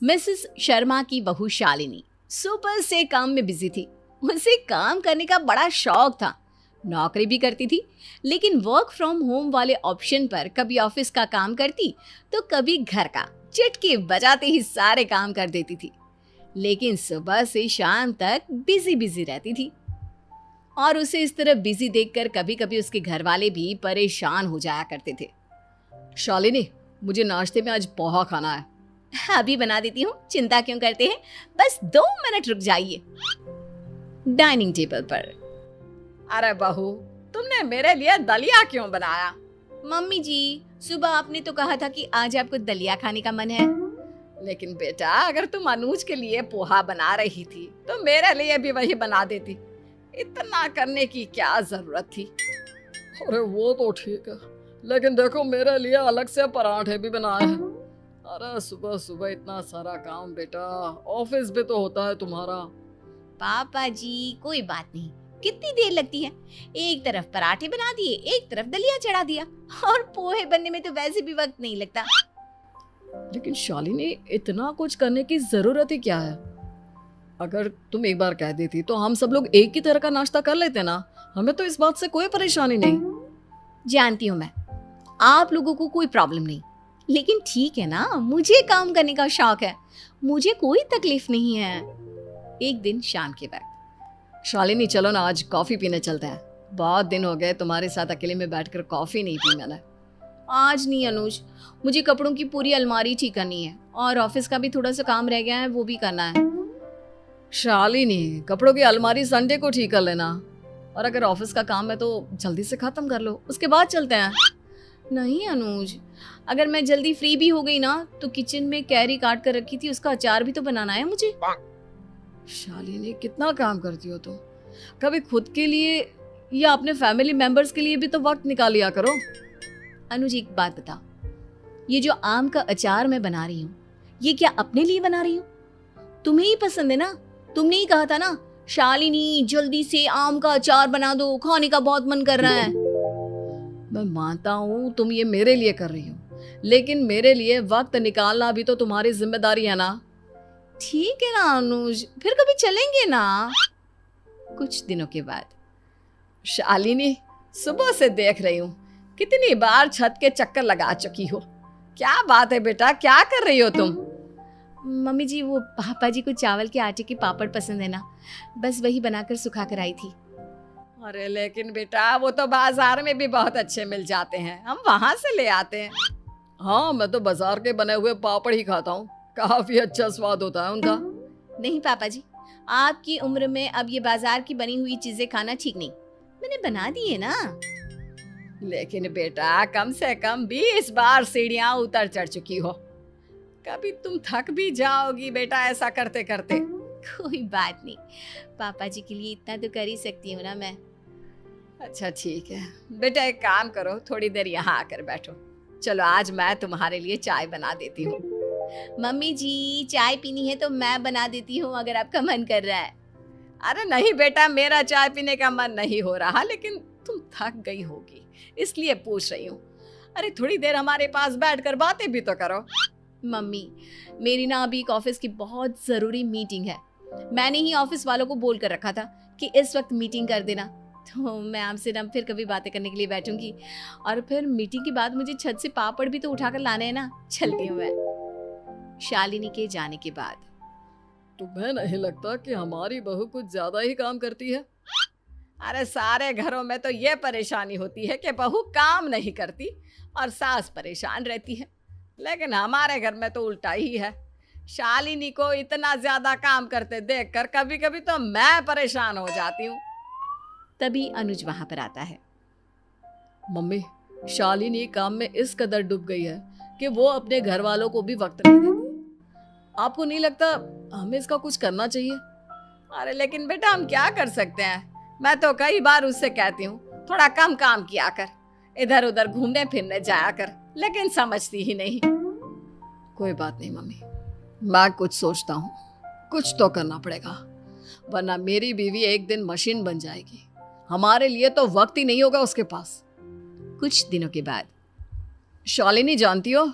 Mrs Sharma की बहू शालिनी सुबह से काम में बिजी थी। उसे काम करने का बड़ा शौक था। नौकरी भी करती थी, लेकिन वर्क फ्रॉम होम वाले ऑप्शन पर कभी ऑफिस का काम करती तो कभी घर का। चुटकी बजाते ही सारे काम कर देती थी, लेकिन सुबह से शाम तक बिजी बिजी रहती थी। और उसे इस तरह बिजी देखकर कभी कभी उसके घर वाले भी परेशान हो जाया करते थे। शालिनी, मुझे नाश्ते में आज पोहा खाना है। अभी बना देती हूँ, चिंता क्यों करते हैं, बस 2 मिनट रुक जाइए। डाइनिंग टेबल पर। अरे बहू, तुमने मेरे लिए दलिया क्यों बनाया? मम्मी जी, सुबह आपने तो कहा था कि आज आपको दलिया खाने का मन है। लेकिन बेटा, अगर तुम अनुज के लिए पोहा बना रही थी तो मेरे लिए भी वही बना देती। इतना करने की क्या जरूरत थी? अरे वो तो ठीक है, लेकिन देखो मेरे लिए अलग से पराठे भी बनाए हैं। अरे सुबह सुबह इतना सारा काम बेटा, ऑफिस भी तो होता है तुम्हारा। पापा जी, कोई बात नहीं, कितनी देर लगती है। एक तरफ पराठे बना दिए, एक तरफ दलिया चढ़ा दिया, और पोहे बनने में तो वैसे भी वक्त नहीं लगता। लेकिन शालिनी, इतना कुछ करने की जरूरत ही क्या है? अगर तुम एक बार कह देती तो हम सब लोग एक ही तरह का नाश्ता कर लेते ना। हमें तो इस बात से कोई परेशानी नहीं। जानती हूँ मैं, आप लोगों को कोई प्रॉब्लम नहीं, लेकिन ठीक है ना, मुझे काम करने का शौक है, मुझे कोई तकलीफ नहीं है। एक दिन शाम के वक्त। शालिनी, चलो ना, आज कॉफी पीने चलते हैं। बहुत दिन हो गए तुम्हारे साथ अकेले में बैठकर कॉफी नहीं पी मैंने। आज नहीं अनुज, मुझे कपड़ों की पूरी अलमारी ठीक करनी है, और ऑफिस का भी थोड़ा सा काम रह गया है, वो भी करना है। शालिनी, कपड़ों की अलमारी संडे को ठीक कर लेना, और अगर ऑफिस का काम है तो जल्दी से खत्म कर लो, उसके बाद चलते हैं। नहीं अनुज, अगर मैं जल्दी फ्री भी हो गई ना तो किचन में कैरी काट कर रखी थी, उसका अचार भी तो बनाना है मुझे। शालिनी, कितना काम करती हो तुम। कभी खुद के लिए या अपने फैमिली मेंबर्स के लिए भी तो वक्त निकाल लिया करो। अनुज, एक बात बता, ये जो आम का अचार मैं बना रही हूँ, ये क्या अपने लिए बना रही हूँ? तुम्हें ही पसंद है ना? तुमने ही कहा था ना, शालिनी जल्दी से आम का अचार बना दो, खाने का बहुत मन कर रहा है। मैं मानता हूँ तुम ये मेरे लिए कर रही हो, लेकिन मेरे लिए वक्त निकालना भी तो तुम्हारी जिम्मेदारी है ना। ठीक है ना अनुज, फिर कभी चलेंगे ना। कुछ दिनों के बाद। शालिनी, सुबह से देख रही हूँ कितनी बार छत के चक्कर लगा चुकी हो। क्या बात है बेटा, क्या कर रही हो तुम? मम्मी जी, वो पापा जी को चावल के आटे के पापड़ पसंद है ना, बस वही बनाकर सुखा कर आई थी। अरे लेकिन बेटा, वो तो बाजार में भी बहुत अच्छे मिल जाते हैं, हम वहां से ले आते हैं। हाँ, मैं तो बाजार के बने हुए पापड़ ही खाता हूँ, काफी अच्छा स्वाद होता है उनका। नहीं पापा जी, आपकी उम्र में अब ये बाजार की बनी हुई चीजें खाना ठीक नहीं, मैंने बना दी है ना। लेकिन बेटा, कम से कम 20 बार सीढ़ियां उतर चढ़ चुकी हो, कभी तुम थक भी जाओगी बेटा ऐसा करते करते। कोई बात नहीं, पापा जी के लिए इतना तो कर ही सकती हूँ ना मैं। अच्छा ठीक है बेटा, एक काम करो, थोड़ी देर यहाँ आकर बैठो। चलो, आज मैं तुम्हारे लिए चाय बना देती हूँ। मम्मी जी, चाय पीनी है तो मैं बना देती हूँ, अगर आपका मन कर रहा है। अरे नहीं बेटा, मेरा चाय पीने का मन नहीं हो रहा, लेकिन तुम थक गई होगी इसलिए पूछ रही हूँ। अरे थोड़ी देर हमारे पास बैठकर बातें भी तो करो। मम्मी, मेरी ना अभी एक ऑफिस की बहुत जरूरी मीटिंग है, मैंने ही ऑफिस वालों को बोल कर रखा था कि इस वक्त मीटिंग कर देना, तो मैं आपसे ना फिर कभी बातें करने के लिए बैठूंगी, और फिर मीटिंग के बाद मुझे छत से पापड़ भी तो उठाकर लाने हैं ना। चलती हूँ मैं। शालिनी के जाने के बाद। तुम्हें नहीं लगता कि हमारी बहू कुछ ज्यादा ही काम करती है? अरे सारे घरों में तो ये परेशानी होती है कि बहू काम नहीं करती और सास परेशान रहती है, लेकिन हमारे घर में तो उल्टा ही है। शालिनी को इतना ज्यादा काम करते देखकर कभी कभी तो मैं परेशान हो जाती हूँ। तभी अनुज वहां पर आता है। मम्मी, शालिनी काम में इस कदर डूब गई है कि वो अपने घर वालों को भी वक्त नहीं देती। आपको नहीं लगता हमें इसका कुछ करना चाहिए? अरे लेकिन बेटा, हम क्या कर सकते हैं? मैं तो कई बार उससे कहती हूँ थोड़ा कम काम किया कर, इधर उधर घूमने फिरने जाया कर, लेकिन समझती ही नहीं। कोई बात नहीं मम्मी, मैं कुछ सोचता हूँ, कुछ तो करना पड़ेगा, वरना मेरी बीवी एक दिन मशीन बन जाएगी। हमारे लिए तो वक्त ही नहीं होगा उसके पास। कुछ दिनों के बाद। शालिनी, जानती हो,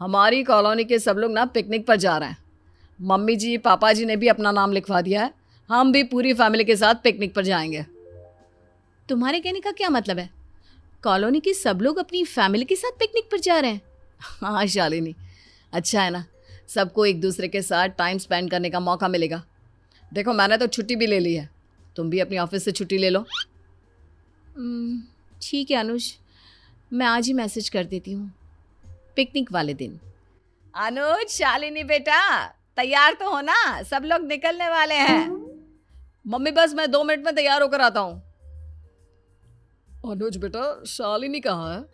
हमारी कॉलोनी के सब लोग ना पिकनिक पर जा रहे हैं। मम्मी जी पापा जी ने भी अपना नाम लिखवा दिया है, हम भी पूरी फैमिली के साथ पिकनिक पर जाएंगे। तुम्हारे कहने का क्या मतलब है? कॉलोनी के सब लोग अपनी फैमिली के साथ पिकनिक पर जा रहे हैं? हाँ शालिनी, अच्छा है ना, सबको एक दूसरे के साथ टाइम स्पेंड करने का मौका मिलेगा। देखो मैंने तो छुट्टी भी ले ली है, तुम भी अपनी ऑफिस से छुट्टी ले लो। ठीक है अनुज, मैं आज ही मैसेज कर देती हूँ पिकनिक वाले दिन। अनुज, शालिनी बेटा तैयार तो हो ना, सब लोग निकलने वाले हैं। मम्मी बस मैं 2 मिनट में तैयार होकर आता हूँ। अनुज बेटा, शालिनी कहाँ है?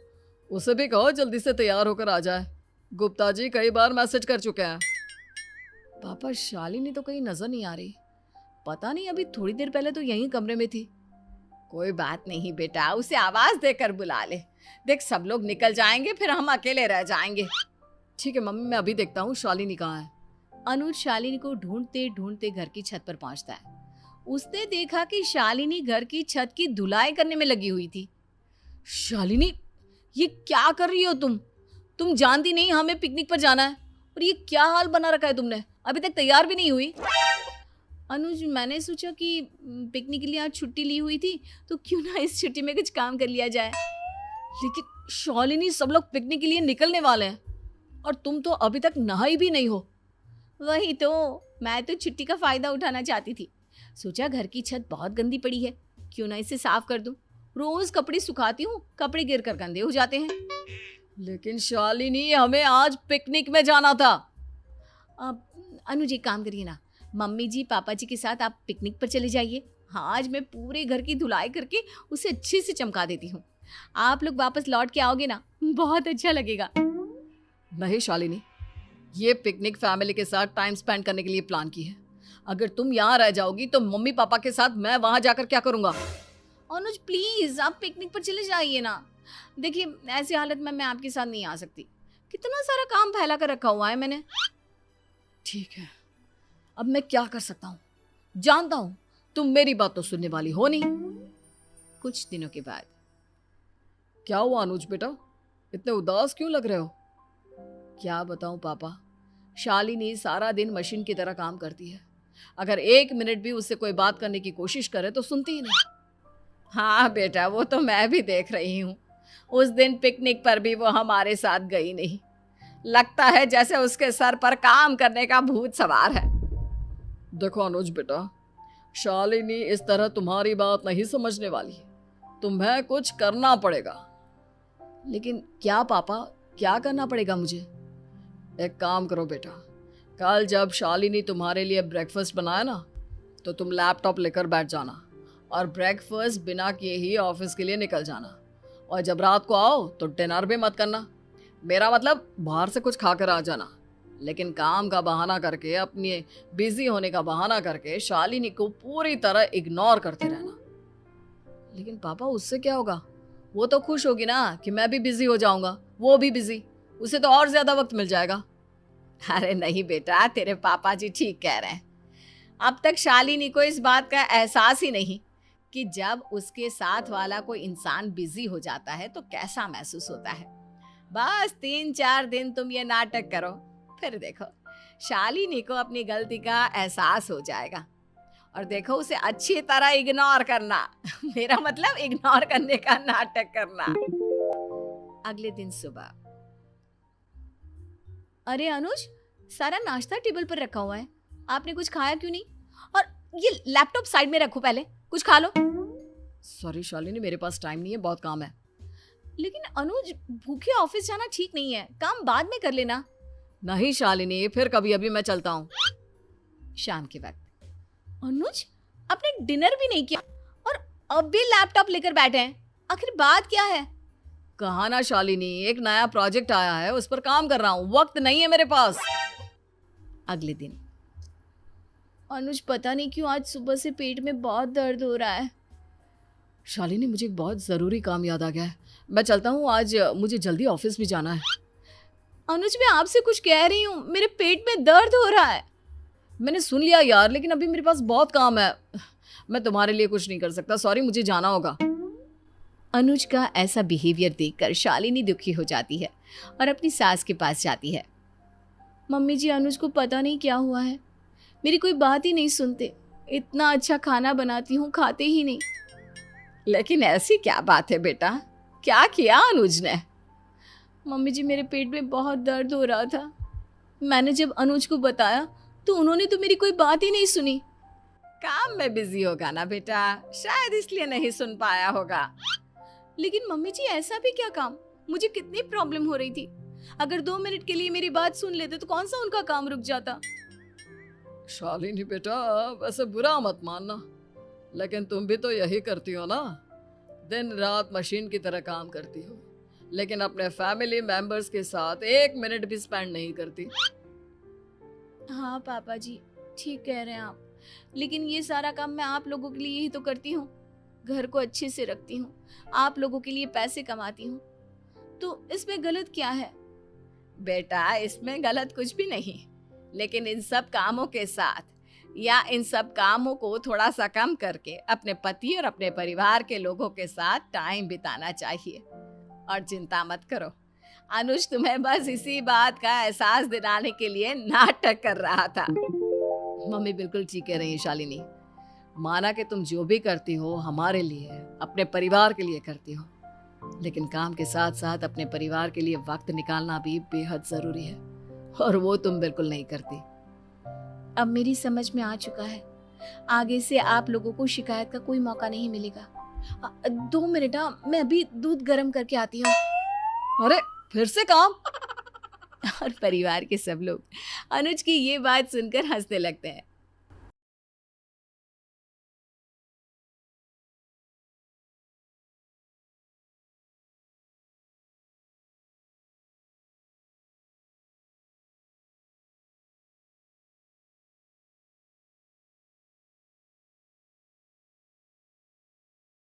उसे भी कहो जल्दी से तैयार होकर आ जाए, गुप्ता जी कई बार मैसेज कर चुके हैं। पापा शालिनी तो कहीं नजर नहीं आ रही, पता नहीं, अभी थोड़ी देर पहले तो यहीं कमरे में थी। कोई बात नहीं बेटा, उसे आवाज देकर बुला ले। देख सब लोग निकल जाएंगे, फिर हम अकेले रह जाएंगे। ठीक है मम्मी, मैं अभी देखता हूँ शालिनी कहाँ है। अनुज शालिनी को ढूंढते ढूंढते घर की छत पर पहुंचता है। उसने देखा कि शालिनी घर की छत की धुलाई करने में लगी हुई थी। शालिनी, ये क्या कर रही हो तुम जानती नहीं हमें पिकनिक पर जाना है, और ये क्या हाल बना रखा है तुमने, अभी तक तैयार भी नहीं हुई। अनुज, मैंने सोचा कि पिकनिक के लिए आज छुट्टी ली हुई थी, तो क्यों ना इस छुट्टी में कुछ काम कर लिया जाए। लेकिन शालिनी, सब लोग पिकनिक के लिए निकलने वाले हैं और तुम तो अभी तक नहाई भी नहीं हो। वही तो, मैं तो छुट्टी का फायदा उठाना चाहती थी। सोचा घर की छत बहुत गंदी पड़ी है, क्यों ना इसे साफ कर दूं। रोज कपड़े सुखाती हूँ, कपड़े गिर कर गंदे हो जाते हैं। लेकिन शालिनी, हमें आज पिकनिक में जाना था। अब अनुज एक काम करिए ना, मम्मी जी पापा जी के साथ आप पिकनिक पर चले जाइए। हाँ, आज मैं पूरे घर की धुलाई करके उसे अच्छे से चमका देती हूँ। आप लोग वापस लौट के आओगे ना, बहुत अच्छा लगेगा। नहीं शालिनी, ये पिकनिक फैमिली के साथ टाइम स्पेंड करने के लिए प्लान की है। अगर तुम यहाँ रह जाओगी तो मम्मी पापा के साथ मैं वहां जाकर क्या करूंगा। अनुज प्लीज, आप पिकनिक पर चले जाइए ना। देखिए, ऐसी हालत में मैं आपके साथ नहीं आ सकती, कितना सारा काम फैला कर रखा हुआ है मैंने। ठीक है, अब मैं क्या कर सकता हूँ, जानता हूँ तुम मेरी बात तो सुनने वाली हो नहीं। कुछ दिनों के बाद। क्या हुआ अनुज बेटा, इतने उदास क्यों लग रहे हो? क्या बताऊं पापा, शालिनी सारा दिन मशीन की तरह काम करती है। अगर 1 मिनट भी उससे कोई बात करने की कोशिश करे तो सुनती ही नहीं। हाँ बेटा, वो तो मैं भी देख रही हूँ। उस दिन पिकनिक पर भी वो हमारे साथ गई नहीं। लगता है जैसे उसके सर पर काम करने का भूत सवार है। देखो अनुज बेटा, शालिनी इस तरह तुम्हारी बात नहीं समझने वाली, तुम्हें कुछ करना पड़ेगा। लेकिन क्या पापा, क्या करना पड़ेगा मुझे? एक काम करो बेटा, कल जब शालिनी तुम्हारे लिए ब्रेकफास्ट बनाए ना, तो तुम लैपटॉप लेकर बैठ जाना और ब्रेकफास्ट बिना किए ही ऑफिस के लिए निकल जाना। और जब रात को आओ तो डिनर भी मत करना, मेरा मतलब बाहर से कुछ खाकर आ जाना। लेकिन काम का बहाना करके, अपने बिजी होने का बहाना करके शालिनी को पूरी तरह इग्नोर करते रहना। लेकिन पापा, उससे क्या होगा? वो तो खुश होगी ना कि मैं भी बिजी हो जाऊंगा, वो भी बिजी, उसे तो और ज्यादा वक्त मिल जाएगा। अरे नहीं बेटा, तेरे पापा जी ठीक कह रहे हैं। अब तक शालिनी को इस बात का एहसास ही नहीं कि जब उसके साथ वाला कोई इंसान बिजी हो जाता है तो कैसा महसूस होता है। बस 3-4 दिन तुम ये नाटक करो, फिर देखो शालिनी को अपनी गलती का एहसास हो जाएगा। और देखो, उसे अच्छी तरह इग्नोर करना मेरा मतलब इग्नोर करने का नाटक करना। अगले दिन सुबह। अरे अनुज, सारा नाश्ता टेबल पर रखा हुआ है, आपने कुछ खाया क्यों नहीं? और ये लैपटॉप साइड में रखो, पहले कुछ खा लो। सॉरी शालिनी, मेरे पास टाइम नहीं है, बहुत काम है। लेकिन अनुज, भूखे ऑफिस जाना ठीक नहीं है, काम बाद में कर लेना। नहीं शालिनी, फिर कभी, अभी मैं चलता हूँ। शाम के वक्त। अनुज, आपने डिनर भी नहीं किया और अब भी लैपटॉप लेकर बैठे हैं, आखिर बात क्या है? कहा ना शालिनी, एक नया प्रोजेक्ट आया है, उस पर काम कर रहा हूँ, वक्त नहीं है मेरे पास। अगले दिन। अनुज, पता नहीं क्यों आज सुबह से पेट में बहुत दर्द हो रहा है। शालिनी, मुझे एक बहुत ज़रूरी काम याद आ गया है, मैं चलता हूँ, आज मुझे जल्दी ऑफिस भी जाना है। अनुज, मैं आपसे कुछ कह रही हूँ, मेरे पेट में दर्द हो रहा है। मैंने सुन लिया यार, लेकिन अभी मेरे पास बहुत काम है, मैं तुम्हारे लिए कुछ नहीं कर सकता, सॉरी, मुझे जाना होगा। अनुज का ऐसा बिहेवियर देखकर शालिनी दुखी हो जाती है और अपनी सास के पास जाती है। मम्मी जी, अनुज को पता नहीं क्या हुआ है, मेरी कोई बात ही नहीं सुनते। इतना अच्छा खाना बनाती हूँ, खाते ही नहीं। लेकिन ऐसी क्या बात है बेटा, क्या किया अनुज ने? मम्मी जी, मेरे पेट में बहुत दर्द हो रहा था। मैंने जब अनुज को बताया तो उन्होंने तो मेरी कोई बात ही नहीं सुनी। काम में बिजी होगा ना बेटा, शायद इसलिए नहीं सुन पाया होगा। लेकिन मम्मी जी, ऐसा भी क्या काम? मुझे कितनी प्रॉब्लम हो रही थी। अगर 2 मिनट के लिए मेरी बात सुन लेते तो कौन सा उनका काम रुक जाता। शालिनी बेटा, वैसे बुरा मत मानना, लेकिन तुम भी तो यही करती हो ना, दिन रात मशीन की तरह काम करती हो, लेकिन अपने फैमिली मेंबर्स के साथ 1 मिनट भी स्पेंड नहीं करती। हाँ पापा जी, ठीक कह रहे हैं आप, लेकिन ये सारा काम मैं आप लोगों के लिए ही तो करती हूँ। घर को अच्छे से रखती हूँ, आप लोगों के लिए पैसे कमाती हूँ, तो इसमें गलत क्या है? बेटा, इसमें गलत कुछ भी नहीं, लेकिन इन सब कामों के साथ या इन सब कामों को थोड़ा सा कम करके अपने पति और अपने परिवार के लोगों के साथ टाइम बिताना चाहिए। और चिंता मत करो, अनुज तुम्हें बस इसी बात का एहसास दिलाने के लिए नाटक कर रहा था। मम्मी बिल्कुल ठीक कह रही है शालिनी, माना कि तुम जो भी करती हो हमारे लिए, अपने परिवार के लिए करती हो, लेकिन काम के साथ साथ अपने परिवार के लिए वक्त निकालना भी बेहद जरूरी है, और वो तुम बिल्कुल नहीं करती। अब मेरी समझ में आ चुका है, आगे से आप लोगों को शिकायत का कोई मौका नहीं मिलेगा। 2 मिनट, मैं अभी दूध गर्म करके आती हूँ। अरे, फिर से काम? और परिवार के सब लोग अनुज की ये बात सुनकर हंसने लगते हैं।